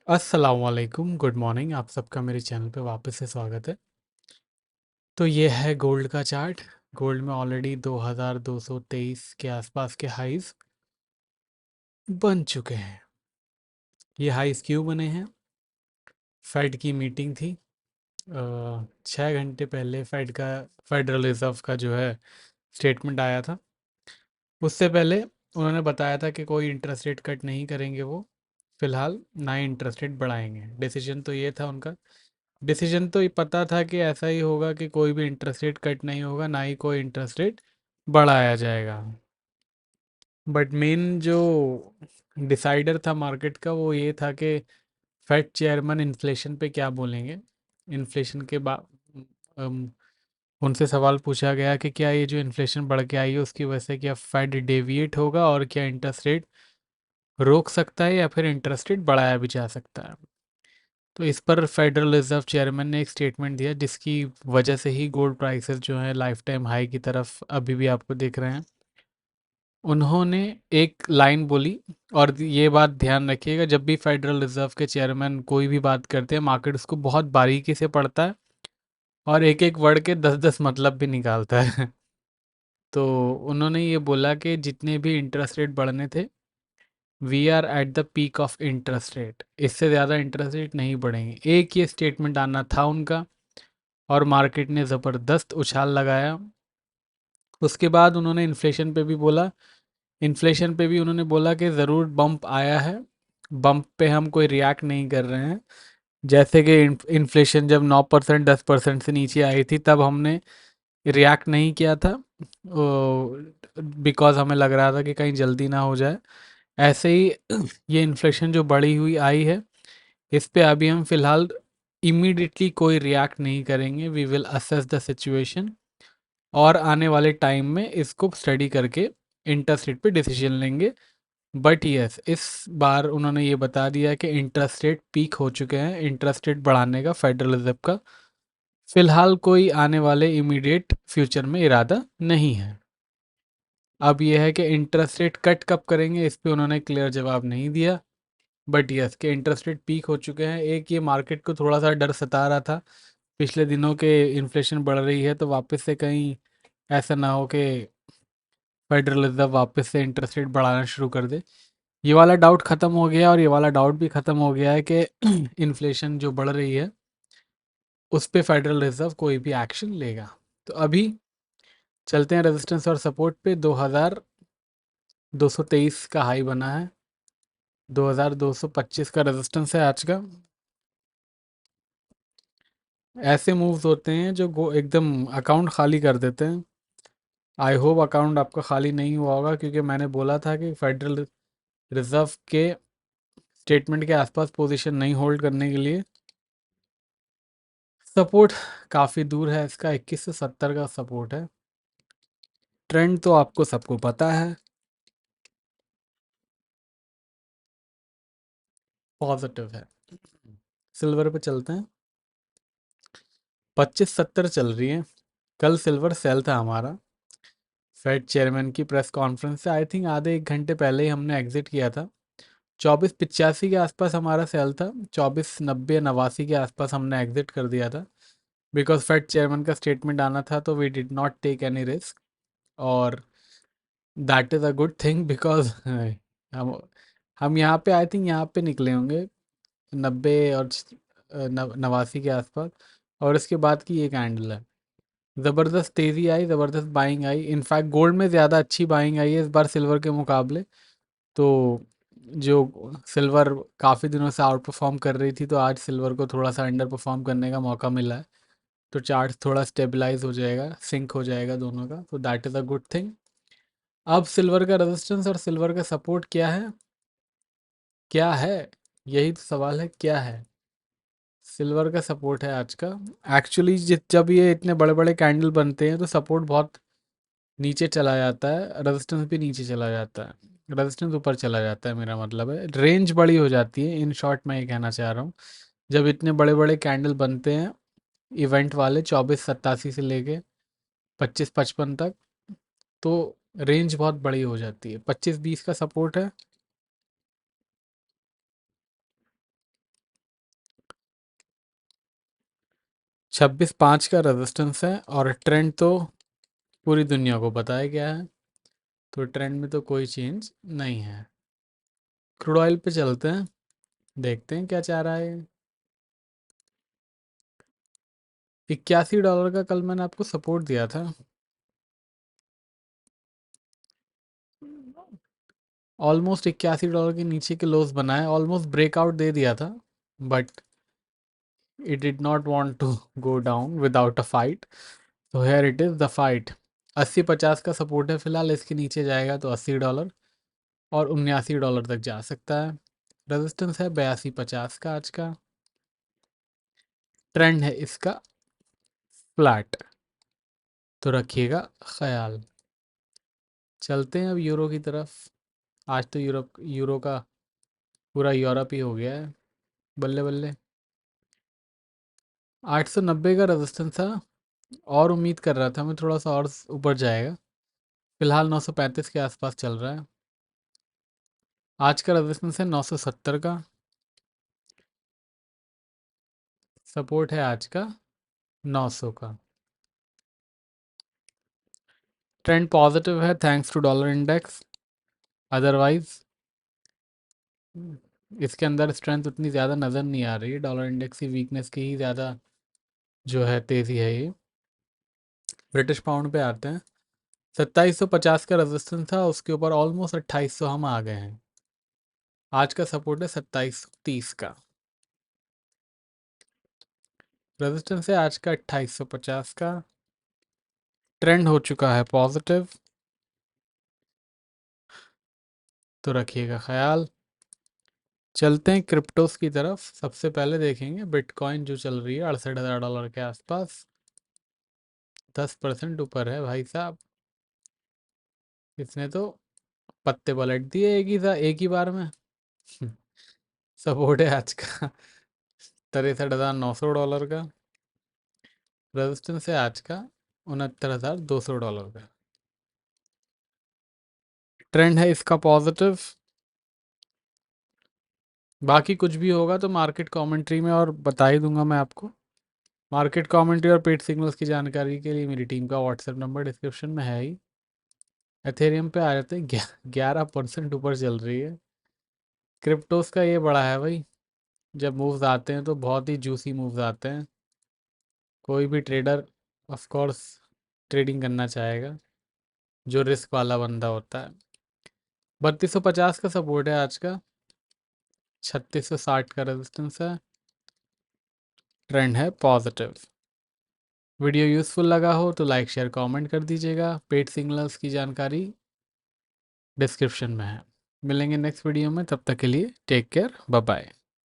अस्सलाम वालेकुम, good morning. आप सबका मेरे चैनल पे वापस से स्वागत है। तो ये है गोल्ड का चार्ट। गोल्ड में ऑलरेडी 2223 के आसपास के हाईज बन चुके हैं। ये हाईज क्यों बने हैं? फेड की मीटिंग थी। 6 घंटे पहले फेडरल रिजर्व का जो है स्टेटमेंट आया था। उससे पहले उन्होंने बताया था कि कोई इंटरेस्ट रेट कट नहीं करेंगे वो, फिलहाल ना ही इंटरेस्ट रेट बढ़ाएंगे। डिसीजन तो ये था उनका। डिसीजन तो ये पता था कि ऐसा ही होगा कि कोई भी इंटरेस्ट रेट कट नहीं होगा, ना ही कोई इंटरेस्ट रेट बढ़ाया जाएगा। बट मेन जो डिसाइडर था मार्केट का वो ये था कि फेड चेयरमैन इन्फ्लेशन पे क्या बोलेंगे। इन्फ्लेशन के बाद उनसे सवाल पूछा गया कि क्या ये जो इन्फ्लेशन बढ़ के आई है उसकी वजह से क्या फेड डेविएट होगा और क्या इंटरेस्ट रेट रोक सकता है या फिर इंटरेस्ट रेट बढ़ाया भी जा सकता है। तो इस पर फेडरल रिजर्व चेयरमैन ने एक स्टेटमेंट दिया जिसकी वजह से ही गोल्ड प्राइसेस जो हैं लाइफ टाइम हाई की तरफ अभी भी आपको देख रहे हैं। उन्होंने एक लाइन बोली, और ये बात ध्यान रखिएगा, जब भी फेडरल रिजर्व के चेयरमैन कोई भी बात करते हैं मार्केट उसको बहुत बारीकी से पढ़ता है और एक एक वर्ड के 10-10 मतलब भी निकालता है। तो उन्होंने ये बोला कि जितने भी इंटरेस्ट रेट बढ़ने थे, we are at the peak of interest rate, इससे ज़्यादा इंटरेस्ट रेट नहीं बढ़ेंगे। एक ये स्टेटमेंट आना था उनका और मार्केट ने ज़बरदस्त उछाल लगाया। उसके बाद उन्होंने इन्फ्लेशन पे भी बोला। इन्फ्लेशन पे भी उन्होंने बोला कि ज़रूर बम्प आया है, बम्प पे हम कोई रिएक्ट नहीं कर रहे हैं। जैसे कि इन्फ्लेशन जब 9% 10% से नीचे आई थी तब हमने रिएक्ट नहीं किया था, बिकॉज हमें लग रहा था कि कहीं जल्दी ना हो जाए। ऐसे ही ये इन्फ्लेशन जो बढ़ी हुई आई है, इस पे अभी हम फिलहाल इमीडिएटली कोई रिएक्ट नहीं करेंगे। We will assess the situation और आने वाले टाइम में इसको स्टडी करके इंटरेस्ट रेट पे डिसीजन लेंगे। बट यस, इस बार उन्होंने ये बता दिया कि इंटरेस्ट रेट पीक हो चुके हैं। इंटरेस्ट रेट बढ़ाने का फेडरल रिजर्व का फिलहाल कोई आने वाले इमीडिएट फ्यूचर में इरादा नहीं है। अब यह है कि इंटरेस्ट रेट कट कब करेंगे, इस पे उन्होंने क्लियर जवाब नहीं दिया। बट यस के इंटरेस्ट रेट पीक हो चुके हैं। एक ये मार्केट को थोड़ा सा डर सता रहा था पिछले दिनों के, इन्फ्लेशन बढ़ रही है तो वापस से कहीं ऐसा ना हो कि फेडरल रिजर्व वापस से इंटरेस्ट रेट बढ़ाना शुरू कर दे। ये वाला डाउट ख़त्म हो गया और ये वाला डाउट भी ख़त्म हो गया है कि इन्फ्लेशन जो बढ़ रही है उस पे फेडरल रिजर्व कोई भी एक्शन लेगा। तो अभी चलते हैं रेजिस्टेंस और सपोर्ट पे। 2223 का हाई बना है, 2225 का रेजिस्टेंस है आज का। ऐसे मूव्स होते हैं जो एकदम अकाउंट खाली कर देते हैं। आई होप अकाउंट आपका खाली नहीं हुआ होगा, क्योंकि मैंने बोला था कि फेडरल रिजर्व के स्टेटमेंट के आसपास पोजीशन नहीं होल्ड करने के लिए। सपोर्ट काफ़ी दूर है इसका, 2170 का सपोर्ट है। ट्रेंड तो आपको सबको पता है, पॉजिटिव है। सिल्वर पे चलते हैं। 2570 चल रही है। कल सिल्वर सेल था हमारा। फेड चेयरमैन की प्रेस कॉन्फ्रेंस से आई थिंक आधे एक घंटे पहले ही हमने एग्जिट किया था। 2485 के आसपास हमारा सेल था, 2490 89 के आसपास हमने एग्जिट कर दिया था। बिकॉज फेड चेयरमैन का स्टेटमेंट आना था तो we did not take any risk. और that is a good thing because हम हम यहाँ पे आई थिंक यहाँ पे निकले होंगे 90 और 89 के आसपास। और इसके बाद की ये कैंडल है, ज़बरदस्त तेज़ी आई, ज़बरदस्त बाइंग आई। इनफैक्ट गोल्ड में ज़्यादा अच्छी बाइंग आई है इस बार सिल्वर के मुकाबले। तो जो सिल्वर काफ़ी दिनों से आउट परफॉर्म कर रही थी, तो आज सिल्वर को थोड़ा सा अंडर परफॉर्म करने का मौका मिला है। तो चार्ट थोड़ा स्टेबलाइज हो जाएगा, सिंक हो जाएगा दोनों का, तो that is a good thing. अब सिल्वर का रेजिस्टेंस और सिल्वर का सपोर्ट क्या है? क्या है, यही तो सवाल है, क्या है? सिल्वर का सपोर्ट है आज का। एक्चुअली जब ये इतने बड़े बड़े कैंडल बनते हैं तो सपोर्ट बहुत नीचे चला जाता है, रेजिस्टेंस भी नीचे चला जाता है, रेजिस्टेंस ऊपर चला जाता है। मेरा मतलब है रेंज बड़ी हो जाती है। इन शॉर्ट मैं ये कहना चाह रहा हूँ, जब इतने बड़े बड़े कैंडल बनते हैं इवेंट वाले 2487 से लेके 2555 तक, तो रेंज बहुत बड़ी हो जाती है। 2520 का सपोर्ट है। 26.5 का रेजिस्टेंस है और ट्रेंड तो पूरी दुनिया को पता है क्या है, तो ट्रेंड में तो कोई चेंज नहीं है। क्रूड ऑयल पे चलते हैं, देखते हैं क्या चाह रहा है। $81 का कल मैंने आपको सपोर्ट दिया था, ऑलमोस्ट $81 के नीचे के लोस बनाए, ऑलमोस्ट ब्रेकआउट दे दिया था, but it did not want to go down without a fight, तो here it is the fight. 80.50 का सपोर्ट है फिलहाल, इसके नीचे जाएगा तो $80 और $79 तक जा सकता है। रेजिस्टेंस है 82.50 का आज का। ट्रेंड है इसका फ्लैट, तो रखिएगा ख्याल। चलते हैं अब यूरो की तरफ। आज तो यूरो का पूरा यूरोप ही हो गया है, बल्ले बल्ले। 890 का रेजिस्टेंस था, और उम्मीद कर रहा था मैं थोड़ा सा और ऊपर जाएगा। फिलहाल 935 के आसपास चल रहा है। आज का रेजिस्टेंस है 970 का, सपोर्ट है आज का 900 का। ट्रेंड पॉजिटिव है thanks to dollar index, otherwise इसके अंदर स्ट्रेंथ उतनी ज़्यादा नज़र नहीं आ रही है, डॉलर इंडेक्स की वीकनेस की ही ज़्यादा जो है तेज़ी है ये। ब्रिटिश पाउंड पे आते हैं। 2750 का रेजिस्टेंस था, उसके ऊपर ऑलमोस्ट 2800 हम आ गए हैं। आज का सपोर्ट है 2730 का, रेजिस्टेंस है आज का 2850 का। ट्रेंड हो चुका है पॉजिटिव, तो रखिएगा ख्याल। चलते हैं क्रिप्टोस की तरफ। सबसे पहले देखेंगे बिटकॉइन जो चल रही है $68,000 के आसपास, 10% ऊपर है भाई साहब। इसने तो पत्ते पलट दिए एक ही बार में। सपोर्ट है आज का $63,900 का, रेजिस्टेंस है आज का $69,200 का। ट्रेंड है इसका पॉजिटिव। बाकी कुछ भी होगा तो मार्केट कमेंट्री में और बता ही दूंगा मैं आपको। मार्केट कमेंट्री और पेट सिग्नल्स की जानकारी के लिए मेरी टीम का व्हाट्सएप नंबर डिस्क्रिप्शन में है ही। एथेरियम पे आ जाते हैं, 11% ऊपर चल रही है। क्रिप्टोस का ये बड़ा है भाई, जब मूव्स आते हैं तो बहुत ही जूसी मूव्स आते हैं। कोई भी ट्रेडर ऑफ कोर्स ट्रेडिंग करना चाहेगा, जो रिस्क वाला बंदा होता है। 3250 का सपोर्ट है आज का, 3660 का रेजिस्टेंस है। ट्रेंड है पॉजिटिव। वीडियो यूज़फुल लगा हो तो लाइक शेयर कमेंट कर दीजिएगा। पेड सिग्नल्स की जानकारी डिस्क्रिप्शन में है। मिलेंगे नेक्स्ट वीडियो में, तब तक के लिए टेक केयर, बाय बाय।